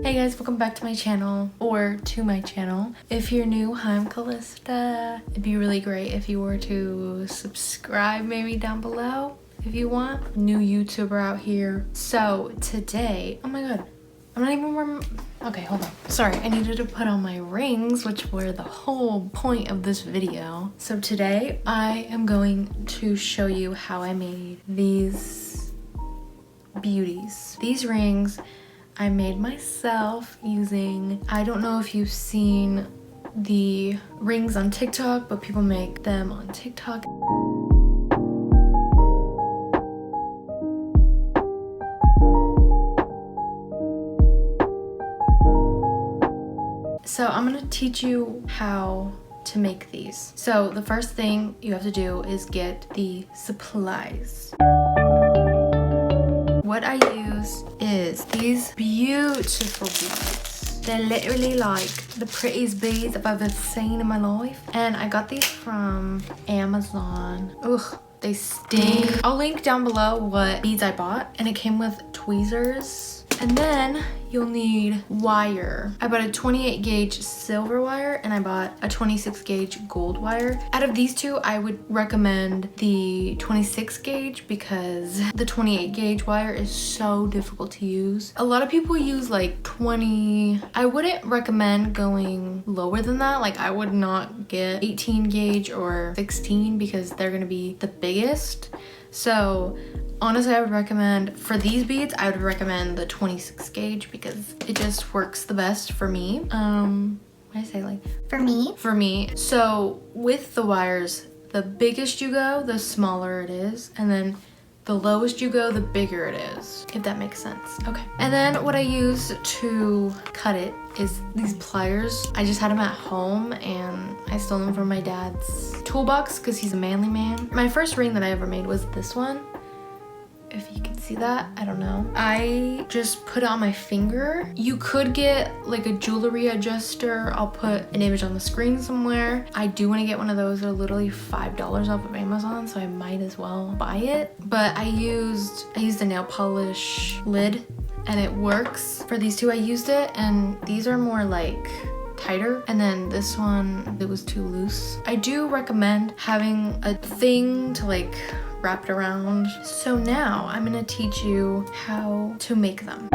Hey guys, welcome back to my channel, or to my channel. If you're new, hi, I'm Callista. It'd be really great if you were to subscribe maybe down below if you want. New YouTuber out here. So today, oh my god, I'm not even wearing, okay, hold on. Sorry, I needed to put on my rings, which were the whole point of this video. So today, I am going to show you how I made these beauties. These rings I made myself using, I don't know if you've seen the rings on TikTok, but people make them on TikTok. So I'm gonna teach you how to make these. So the first thing you have to do is get the supplies. What I use is these beautiful beads. They're literally like the prettiest beads I've ever seen in my life. And I got these from Amazon. Ugh, they stink. I'll link down below what beads I bought. And it came with tweezers. And then you'll need wire. I bought a 28 gauge silver wire and I bought a 26 gauge gold wire. Out of these two, I would recommend the 26 gauge because the 28 gauge wire is so difficult to use. A lot of people use like 20. I wouldn't recommend going lower than that. Like I would not get 18 gauge or 16 because they're gonna be the biggest. So honestly, I would recommend, for these beads, I would recommend the 26 gauge because it just works the best for me. What did I say, like? For me? For me. So with the wires, the biggest you go, the smaller it is. And then the lowest you go, the bigger it is, if that makes sense. Okay. And then what I use to cut it is these pliers. I just had them at home and I stole them from my dad's toolbox because he's a manly man. My first ring that I ever made was this one. If you can see that, I don't know. I just put it on my finger. You could get like a jewelry adjuster. I'll put an image on the screen somewhere. I do want to get one of those. They're literally $5 off of Amazon, so I might as well buy it. But I used a nail polish lid and it works. For these two, I used it, and these are more like tighter, and then this one, it was too loose. I do recommend having a thing to like wrap it around. So now I'm gonna teach you how to make them.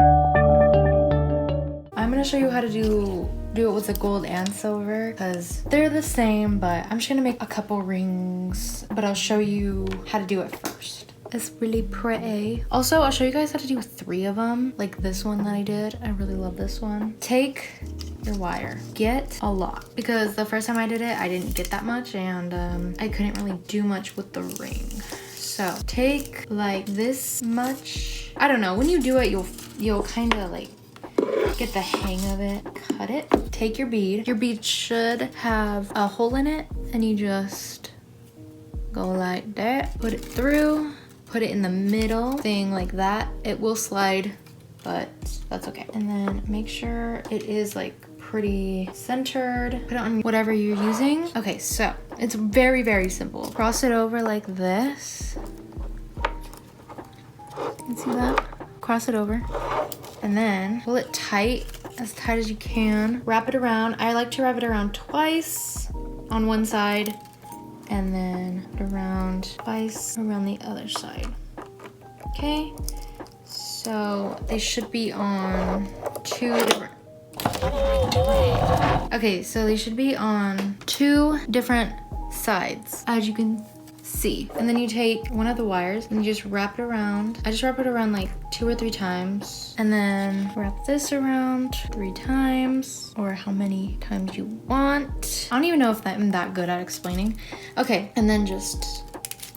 I'm gonna show you how to do it with the gold and silver because they're the same, but I'm just gonna make a couple rings, but I'll show you how to do it first. It's really pretty. Also, I'll show you guys how to do 3 of them, like this one that I did. I really love this one. Take your wire, get a lot, because the first time I did it, I didn't get that much, and I couldn't really do much with the ring. So take like this much. I don't know, when you do it, you'll kind of like get the hang of it. Cut it. Take your bead. Your bead should have a hole in it, and you just go like that. Put it through. Put it in the middle thing like that. It will slide, but that's okay. And then make sure it is like pretty centered. Put it on whatever you're using. Okay, so it's very, very simple. Cross it over like this. You can see that? Cross it over. And then pull it tight, as tight as you can. Wrap it around. I like to wrap it around twice on one side, and then around twice around the other side. Okay, so they should be on 2 different. Okay, so they should be on 2 different sides, as you can see. And then you take one of the wires and you just wrap it around. I just wrap it around like 2 or 3 times, and then wrap this around 3 times, or how many times you want. I don't even know if I'm that good at explaining. Okay, and then just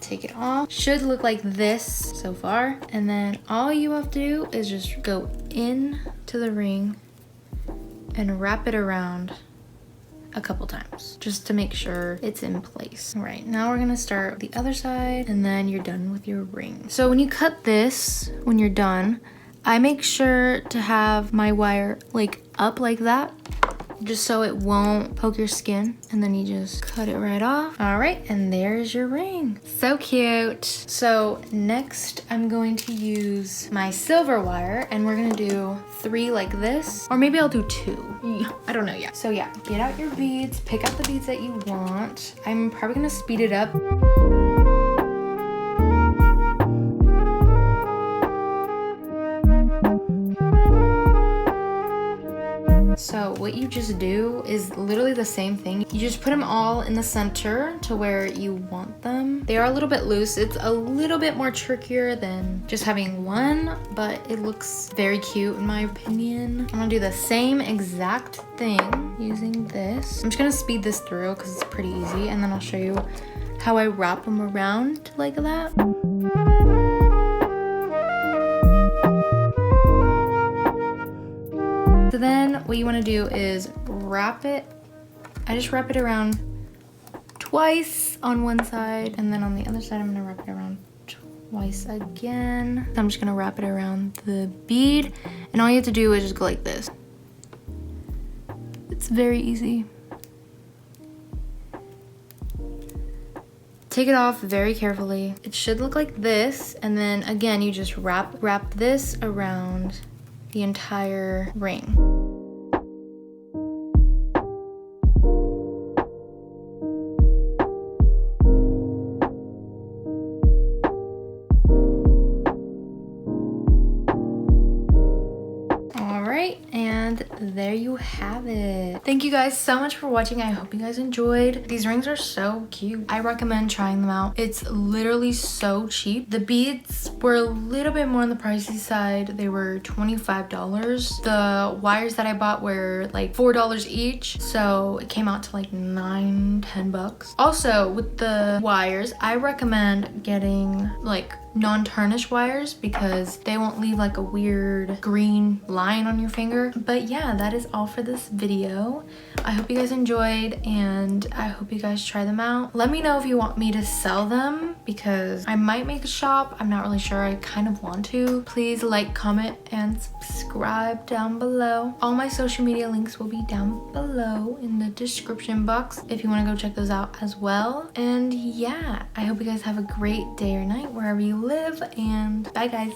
take it off. Should look like this so far. And then all you have to do is just go in to the ring and wrap it around a couple times just to make sure it's in place. All right, now we're gonna start the other side, and then you're done with your ring. So when you cut this, when you're done, I make sure to have my wire like up like that, just so it won't poke your skin. And then you just cut it right off. All right, and there's your ring. So cute. So next I'm going to use my silver wire, and we're gonna do 3 like this, or maybe I'll do 2. I don't know yet. So yeah, get out your beads, pick out the beads that you want. I'm probably gonna speed it up. So what you just do is literally the same thing. You just put them all in the center to where you want them. They are a little bit loose. It's a little bit more trickier than just having one, but it looks very cute in my opinion. I'm gonna do the same exact thing using this. I'm just gonna speed this through because it's pretty easy, and then I'll show you how I wrap them around like that. So then what you want to do is wrap it. I just wrap it around twice on one side, and then on the other side I'm going to wrap it around twice again. I'm just going to wrap it around the bead, and all you have to do is just go like this. It's very easy. Take it off very carefully. It should look like this, and then again you just wrap this around the entire ring. And there you have it. Thank you guys so much for watching. I hope you guys enjoyed. These rings are so cute. I recommend trying them out. It's literally so cheap. The beads were a little bit more on the pricey side. They were $25. The wires that I bought were like $4 each. So it came out to like $9-10 bucks. Also with the wires, I recommend getting like non-tarnished wires because they won't leave like a weird green line on your finger. But yeah, that is all for this video. I hope you guys enjoyed, and I hope you guys try them out. Let me know if you want me to sell them because I might make a shop. I'm not really sure. I kind of want to. Please like, comment, and subscribe down below. All my social media links will be down below in the description box if you want to go check those out as well. And yeah, I hope you guys have a great day or night wherever you live, and bye guys.